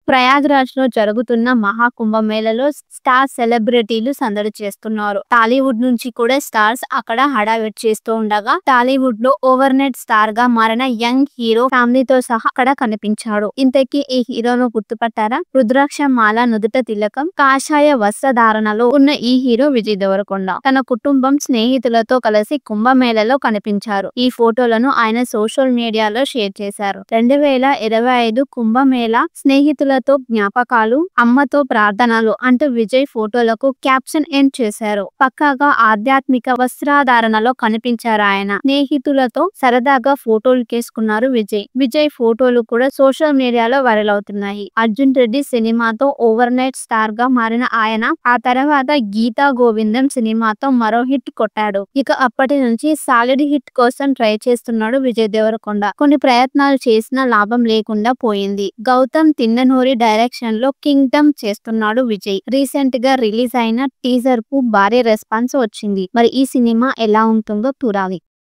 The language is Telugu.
ప్రయాగ్రాజ్ లో జరుగుతున్న మహాకుంభమేళలో స్టార్ సెలబ్రిటీలు సందడి చేస్తున్నారు. టాలీవుడ్ నుంచి కూడా స్టార్స్ అక్కడ హడావిడి చేస్తూ ఉండగా టాలీవుడ్ లో ఓవర్ నైట్ స్టార్ గా మారిన యంగ్ హీరో ఫ్యామిలీతో సహా అక్కడ కనిపించాడు. ఇంతకీ ఈ హీరోను గుర్తుపట్టారా? రుద్రాక్ష మాల, నుదుట తిలకం, కాషాయ వస్త్రధారణలో ఉన్న ఈ హీరో విజయ్ దేవరకొండ తన కుటుంబం స్నేహితులతో కలిసి కుంభమేళలో కనిపించారు. ఈ ఫోటోలను ఆయన సోషల్ మీడియాలో షేర్ చేశారు. 2025 కుంభమేళ స్నేహితులతో జ్ఞాపకాలు, అమ్మతో ప్రార్థనలు అంటూ విజయ్ ఫోటోలకు క్యాప్షన్ ఎండ్ చేశారు. పక్కాగా ఆధ్యాత్మిక వస్త్రధారణలో కనిపించారు ఆయన. స్నేహితులతో సరదాగా ఫోటోలు తీసుకున్నారు విజయ్ ఫోటోలు కూడా సోషల్ మీడియాలో వైరల్ అవుతున్నాయి. అర్జున్ రెడ్డి సినిమాతో ఓవర్ నైట్ స్టార్ గా మారిన ఆయన ఆ తర్వాత గీతా గోవిందం సినిమాతో మరో హిట్ కొట్టాడు. ఇక అప్పటి నుంచి సాలిడ్ హిట్ కోసం ట్రై చేస్తున్నాడు విజయ్ దేవరకొండ. కొన్ని ప్రయత్నాలు చేసినా లాభం లేకుండా పోయింది. గౌతమ్ తిన్ననూరి డైరెక్షన్ లో కింగ్డమ్ చేస్తున్నాడు విజయ్. రీసెంట్ గా రిలీజ్ అయిన టీజర్ కు భారీ రెస్పాన్స్ వచ్చింది. మరి ఈ సినిమా ఎలా ఉంటుందో చూడాలి.